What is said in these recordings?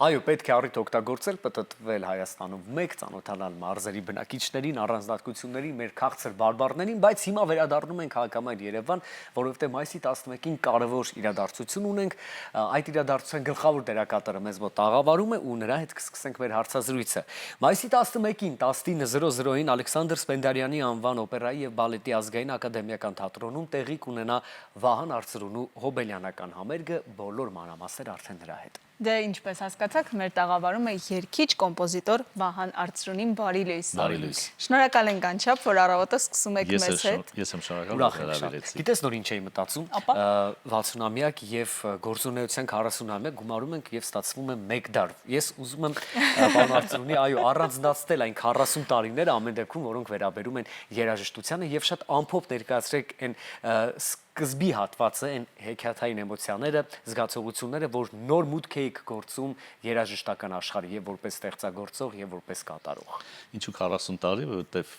Այո, պետք է առիթ օգտագործել, պտտվել Հայաստանում մեկ, ծանոթանալ մարզերի բնակիչներին, առանձնահատկություններին, մեր քաղցր բարբառներին, բայց հիմա վերադառնում ենք հակամայր Երևան, որովհետև մայիսի 11-ին կարևոր իրադարձություն ունենք, այդ իրադարձության գլխավոր դերակատարը մեզ մոտ աղավարում է ու նրա հետ կսկսենք մեր հարցազրույցը։ Մայիսի 11-ին 19:00-ին Ալեքսանդր Սպենդիարյանի անվան օպերայի եւ բալետի ազգային ակադեմիական թատրոնում տեղի կունենա Վահան Արծրունու հոբելյանական համերգը, բոլոր մանրամասները արդեն նրա հետ։ Դե ինչպես հասկացաք, մեր տաղավարում է երգիչ կոմպոզիտոր Վահան Արծրունին, բարի լույս։ Բարի լույս։ Շնորհակալ ենք անչափ, որ առավոտը սկսում եք մեզ հետ։ Ես եմ շնորհակալ, Ուրախ որ եմ շատ։ հրավիրեցիք։ Գիտես նոր ինչ էի մտածում, 60-ամյակ եւ գործունեության 40-ամյակ գումարում ենք եւ ստացվում է 1 դար։ Ես ուզում եմ պարոն Արծրունի, այո, առանձնացնել այն 40 տարիները ամեն դեպքում, որոնք վերաբերում են երաժշտությանը եւ շատ ամփոփ ներկայացրեք այն սկզբի հատվածը, այն հեքիաթային էմոցիաները, զգացողությունները, որ նոր մուտք էիք գործում երաժշտական աշխարհի եւ որպես ստեղծագործող եւ որպես կատարող։ Ինչու 40 տարի, որովհետև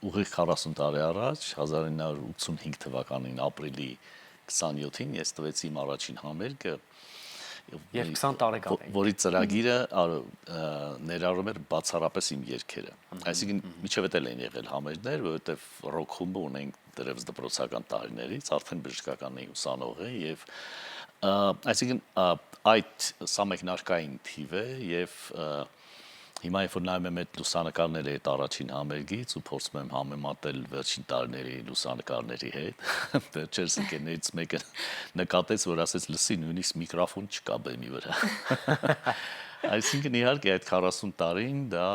ուղիղ 40 տարի առաջ 1985 թվականին ապրիլի 27-ին ես տվեցի իմ առաջին համերգը, Երբ 20 տարեկան էի։ որի ծրագիրը ներառում էր բացառապես իմ երգերը։ Այսինքն միջև էլ են եղել համերգներ, որովհետև ռոք խումբը ունենք դեռևս դպրոցական տարիներից, արդեն բժշկական էի ուսանող է եւ այսինքն այդ սա մեկնարկային թիվ է եւ հիմա երբ որ նայում եմ այդ լուսանկարները այդ առաջին համերգից ու փորձում եմ համեմատել վերջին տարիների լուսանկարների հետ, վերջերս ընկերներից մեկը նկատեց, որ ասեց լսի նույնիսկ միկրոֆոն չկա բեմի վրա։ Այսինքն իհարկե այդ 40 տարին դա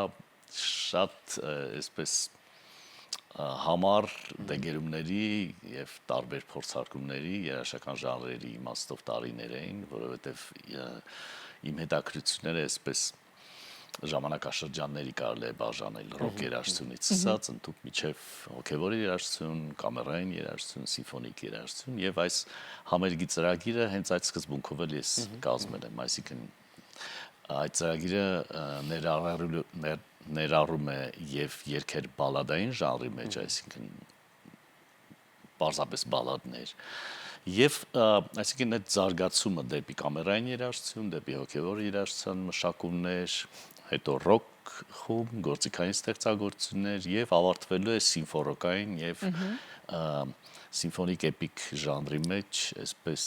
շատ այսպես համառ դեգերումների եւ տարբեր փորձարկումների երաժշտական ժանրերի իմաստով տարիներ էին, որովհետեւ իմ հետաքրքրությունները այսպես ժամանակաշրջանների կարելի է բաժանել ռոք երաժշտությունից սկսած ընդհանուր միջև հոգևոր երաժշտություն, կամերային երաժշտություն, սիմֆոնիկ երաժշտություն եւ այս համերգի ծրագիրը հենց այդ սկզբունքով էլ ես կազմել եմ, այսինքն այդ ծրագիրը ներառում է եւ երգեր բալադային ժանրի մեջ, այսինքն պարզապես բալադներ եւ այսինքն այդ զարգացումը դեպի կամերային երաժշտություն, դեպի հոգևոր երաժշտության մշակումներ, հետո ռոք խումբ, գործիքային ստեղծագործություններ եւ ավարտվելու է սիմֆոնիկային եւ սիմֆոնիկ էպիկ ժանրի մեջ, այսպես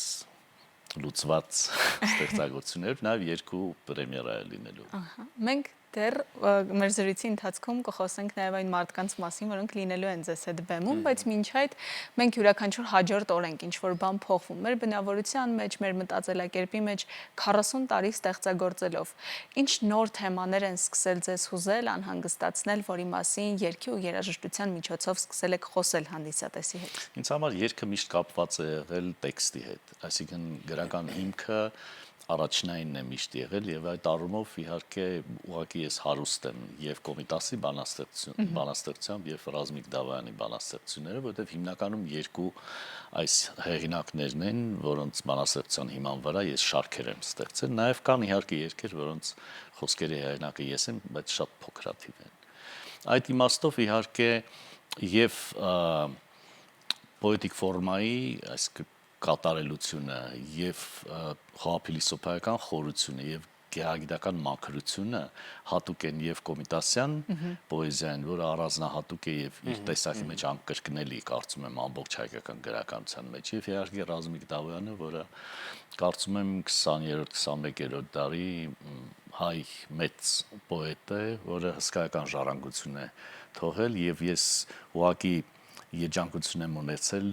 լուծված ստեղծագործություններ, նաեւ երկու պրեմիերա է լինելու։ Մենք դեռ մեր զրույցի ընթացքում կխոսենք նաև այն մարդկանց մասին, որոնք լինելու են ձեզ հետ բեմում, բայց մինչ այդ մենք յուրաքանչյուր հաջորդ օր ենք ինչ-որ բան փոխվում։ Մեր բնավորության մեջ, մեր մտածելակերպի մեջ 40 տարի ստեղծագործելով, ինչ նոր թեմաներ են սկսել ձեզ հուզել, անհանգստացնել, որի մասին երգի ու երաժշտության միջոցով սկսել եք խոսել հանդիսատեսի հետ։ Ինձ համար երգը միշտ կապված է եղել տեքստի հետ, այսինքն գրական հիմքը առաջնայինն է միշտ եղել եւ այդ առումով իհարկե ուղղակի ես հարուստ եմ եւ Կոմիտասի բանաստեղծությամբ եւ Ռազմիկ Դավայանի բանաստեղծությունները, որովհետեւ հիմնականում երկու այս հեղինակներն են, որոնց բանաստեղծության հիման վրա ես շարքեր եմ ստեղծել, նաեւ կան իհարկե երգեր, որոնց խոսքերի հեղինակը ես եմ, բայց շատ փոքրաթիվ են։ Այդ իմաստով իհարկե եւ պոետիկ ֆորմայի, այսինքն կատարելությունը եւ խոհափիլիսոփայական խորությունը եւ գեղագիտական մաքրությունը հատուկ են եւ Կոմիտասյան պոեզիային, որը առանձնահատուկ է եւ իր տեսակի մեջ անկրկնելի, կարծում եմ, ամբողջ հայկական գրականության մեջ եւ իհարկե Ռազմիկ Դավոյանը, որը կարծում եմ 20-21-րդ դարի հայ մեծ պոետ է, որը հսկայական ժառանգություն է թողել եւ ես ուղղակի երջանկություն եմ ունեցել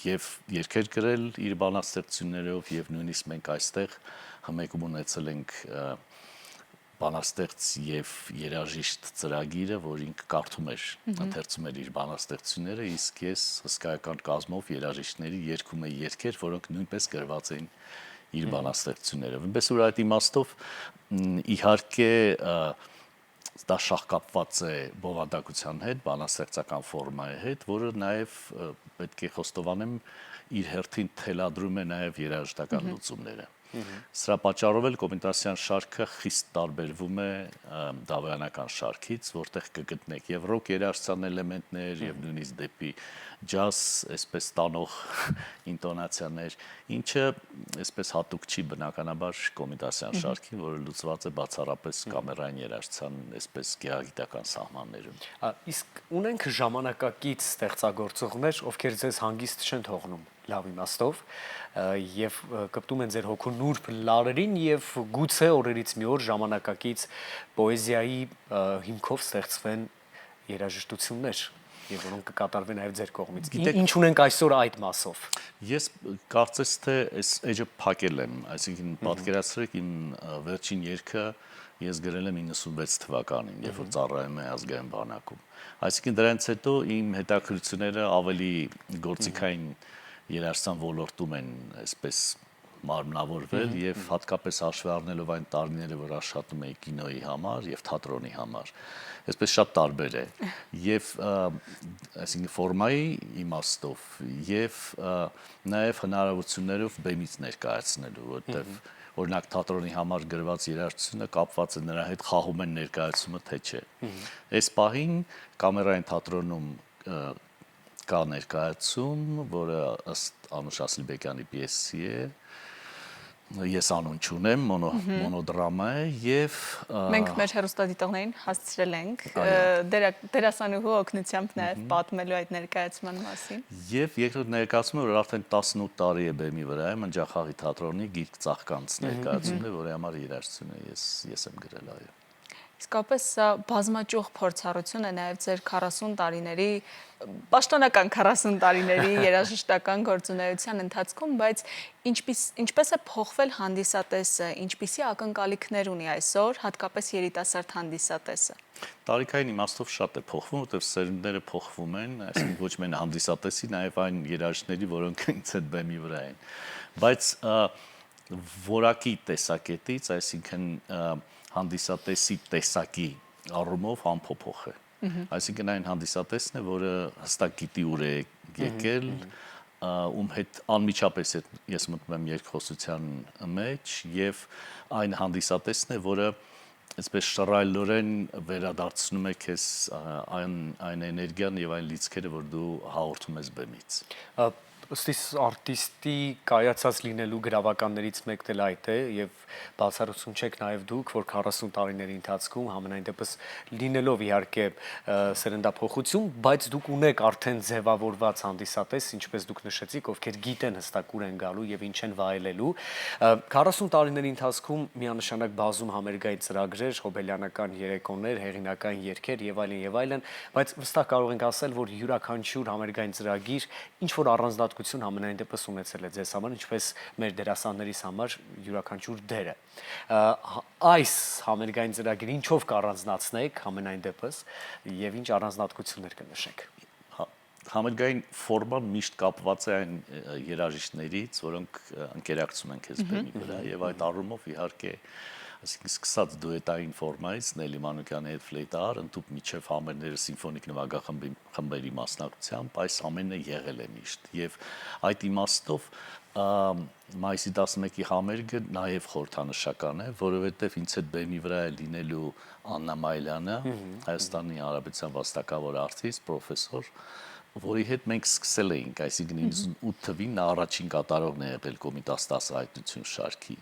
եւ երգեր գրել իր բանաստեղծություններով եւ նույնիսկ մենք այստեղ հմեկում ունեցել ենք բանաստեղծ եւ երաժիշտ ծրագիրը, որ ինքը կարդում էր, ընթերցում էր իր բանաստեղծությունները, իսկ ես հսկայական կազմով երաժիշտների երգում էի երգեր, որոնք նույնպես գրված էին իր բանաստեղծություններով։ Այնպես որ այդ իմաստով իհարկե դա շահկապված է բովանդակության հետ, բանաստեղծական ֆորմայի հետ, որը նաև պետք է խոստովանեմ իր հերթին թելադրում է նաև երաժշտական լուծումները։ Սրա պատճառով էլ Կոմիտասյան շարքը խիստ տարբերվում է դավայանական շարքից, որտեղ կգտնեք եւ ռոք երաժշտության էլեմենտներ եւ նույնիսկ դեպի ջազ, այսպես տանող ինտոնացիաներ, ինչը այսպես հատուկ չի բնականաբար Կոմիտասյան շարքին, որը լուծված է բացառապես կամերային երաժշտության այսպես գեղագիտական սահմաններում։ Իսկ ունենք ժամանակակից ստեղծագործողներ, ովքեր ձեզ հանգիստ չեն թողնում լավ իմաստով եւ կպտում են ձեր հոգու նուրբ լարերին եւ գուցե օրերից մի օր ժամանակակից պոեզիայի հիմքով ստեղծվեն երաժշտություններ եւ որոնք կկատարվեն այլ ձեր կողմից։ Ինչ ունենք այսօր այդ մասով։ Ես կարծես թե այս էջը փակել եմ, այսինքն պատկերացրեք իմ վերջին երգը ես գրել եմ 96 թվականին, երբ որ ծառայում եմ ազգային բանակում։ Այսինքն դրանից հետո իմ հետաքրքրությունները ավելի գործիքային երաժշտության ոլորտում են այսպես մարմնավորվել եւ հատկապես հաշվի առնելով այն տարիները, որ աշխատում էի կինոյի համար եւ թատրոնի համար, այսպես շատ տարբեր է եւ այսինքն ֆորմայի իմաստով եւ նաեւ հնարավորություններով բեմից ներկայացնելու, որտեւ օրինակ թատրոնի համար գրված երաժշտությունը կապված է նրա հետ խաղում են ներկայացումը թե չէ։ Այս պահին կամերային թատրոնում կա ներկայացում, որը ըստ Անուշ Ասիլբեկյանի պիեսի է, ես անուն չունեմ, մոնոդրամա է եւ մենք մեր հեռուստադիտողներին հասցրել ենք դերասանուհու օգնությամբ նաեւ պատմելու այդ ներկայացման մասին։ Եվ երկրորդ ներկայացումը, որ արդեն 18 տարի է բեմի վրա է, Մնջախաղի թատրոնի գիրք ծաղկանց ներկայացումն է, որի համար երաժշտություն է ես եմ գրել, այո։ Իսկապես սա բազմաճյուղ փորձառություն է նաև ձեր 40 տարիների, պաշտոնական 40 տարիների երաժշտական գործունեության ընթացքում, բայց ինչպես է փոխվել հանդիսատեսը, ինչպիսի ակնկալիքներ ունի այսօր, հատկապես երիտասարդ հանդիսատեսը։ Տարիքային իմաստով շատ է փոխվում, որտեղ սերունդները փոխվում են, այսինքն ոչ միայն հանդիսատեսի, նաև այն երաժիշտների, որոնք ինձ հետ բեմի վրա են։ Բայց որակի տեսակետից, այսինքն հանդիսատեսի տեսակի առումով անփոփոխ է։ Այսինքն այն հանդիսատեսն է, որը հստակ գիտի ուր է եկել, ում հետ անմիջապես ես մտնում եմ երկխոսության մեջ եւ այն հանդիսատեսն է, որը այսպես շռայլորեն վերադարձնում է քեզ այն էներգիան եւ այն լիցքերը, որ դու հաղորդում ես բեմից։ Ըստ արտիստի կայացած լինելու գրավականներից մեկն էլ այդ է եւ բացառություն չեք նաեւ դուք, որ 40 տարիների ընթացքում համենայն դեպս լինելով իհարկե սերնդափոխություն, բայց դուք ունեք արդեն ձևավորված հանդիսատես, ինչպես դուք նշեցիք, ովքեր գիտեն հստակ ուր են գալու եւ ինչ են վայելելու։ 40 տարիների ընթացքում միանշանակ բազում համերգային ծրագրեր, հոբելյանական երեկոներ, հեղինական երգեր եւ այլն, բայց վստահ կարող ենք ասել, որ յուրաքանչյուր համերգային ծրագիր ինչ որ առանձնահատկություն համենայն դեպս ունեցել է ձեզ համար, ինչպես մեր դերասաններիս համար յուրաքանչյուր դերը։ Այս համերգային ծրագիրը ինչով կառանձնացնեք համենայն դեպս եւ ինչ առանձնահատկություններ կնշեք։ Համերգային ֆորման միշտ կապված է այն երաժիշտներից, որոնք ընկերակցում են քեզ բեմի վրա եւ այդ առումով իհարկե այսինքն սկսած դուետային ֆորմայից Նելի Մանուկյանի հետ ֆլեյտար, ընդհուպ միջև համերգները սիմֆոնիկ նվագախմբերի մասնակցությամբ այս ամենը եղել է միշտ եւ այդ իմաստով մայիսի 11-ի համերգը նաեւ խորհրդանշական է, որովհետեւ ինձ հետ բեմի վրա է լինելու Աննա Մայլյանը, Հայաստանի Հանրապետության վաստակավոր արտիստ, պրոֆեսոր, որի հետ մենք սկսել էինք, այսինքն 98 թվականին նա առաջին կատարողն է եղել Կոմիտաս 10 հայտնություն շարքի։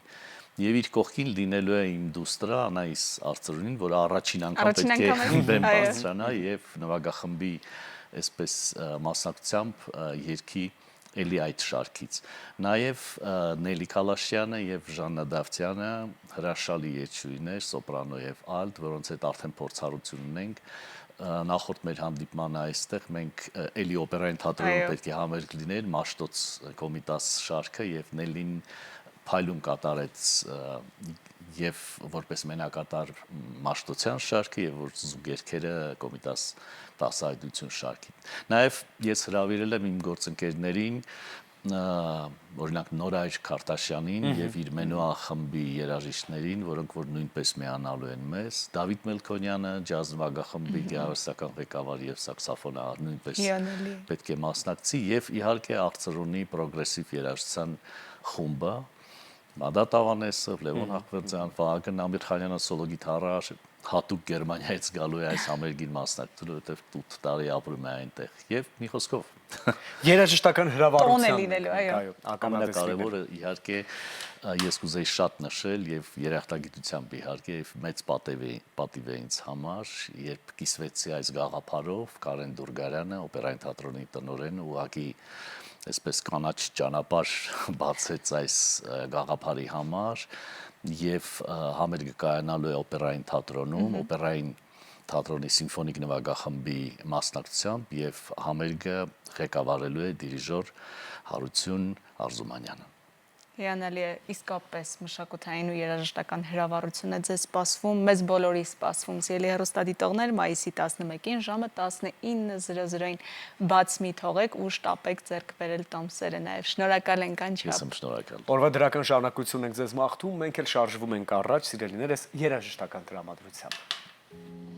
Եվ իր կողքին լինելու է իմ դուստրը Անայիս Արծրունին, որը առաջին անգամ պետք է բեմ բարձրանա եւ նվագախմբի այսպես մասնակցությամբ երգի էլի այդ շարքից։ Նաեւ Նելի Քալաշյանը եւ Ժաննա Դավթյանը հրաշալի երգչուհիներ, սոպրանո եւ ալտ, որոնց հետ արդեն փորձառություն ունենք։ Նախորդ մեր հանդիպմանը այստեղ մենք էլի օպերային թատրոնում պետք է համերգ լիներ Մաշտոց Կոմիտաս շարքը եւ Նելին փայլուն կատարեց եւ որպես մենակատար Մաշտոցյան շարքը եւ որ զուգերքերը Կոմիտաս 10 հայտնություն շարքի։ Նաեւ ես հրավիրել եմ իմ գործընկերներին օրինակ Նորայր Քարտաշյանին եւ իր Մենուա խմբի երաժիշտներին, որոնք որ նույնպես միանալու են մեզ, Դավիթ Մելքոնյանը, ջազ նվագախմբի գեղարվեստական ղեկավար եւ սաքսոֆոնահար նույնպես պետք է մասնակցի եւ իհարկե Արծրունի պրոգրեսիվ երաժշտության խումբը, Մադատ Ավանեսով, Լևոն Հախվերդյան, Վահագն Ամիրխանյանը սոլո գիտարար, հատուկ Գերմանիայից գալու է այս համերգին մասնակցելու, որովհետև 8 տարի ապրում է այնտեղ։ Եվ մի խոսքով Երաժշտական Տոն է հրավառության լինելու, այո։ ամենակարևորը իհարկե ես կուզեի շատ նշել եւ երախտագիտությամբ իհարկե եւ մեծ պատիվ է ինձ համար, երբ կիսվեցի այս գաղափարով Կարեն Դուրգարյանը, օպերային թատրոնի տնօրենը, ուղղակի այսպես կանաչ ճանապարհ բացեց այս գաղափարի համար եւ համերգը կայանալու է օպերային թատրոնում, օպերային թատրոնի սիմֆոնիկ նվագախմբի մասնակցությամբ եւ համերգը ղեկավարելու է դիրիժոր Հարություն Արզումանյանը։ Հիանալի է, իսկապես մշակութային ու երաժշտական հրավառություն է ձեզ սպասվում, մեզ բոլորի սպասվում։ Սիրելի հեռուստադիտողներ, մայիսի 11-ին ժամը 19:00-ին բաց մի թողեք ու շտապեք ձեռք բերել տոմսերը նաև։ Շնորհակալ ենք անչափ։ Ես եմ շնորհակալ։ Օրվա դրական շարունակություն ենք ձեզ մաղթում, մենք էլ շարժվում ենք առաջ, սիրելիներս, երաժշտական տրամադրությամբ։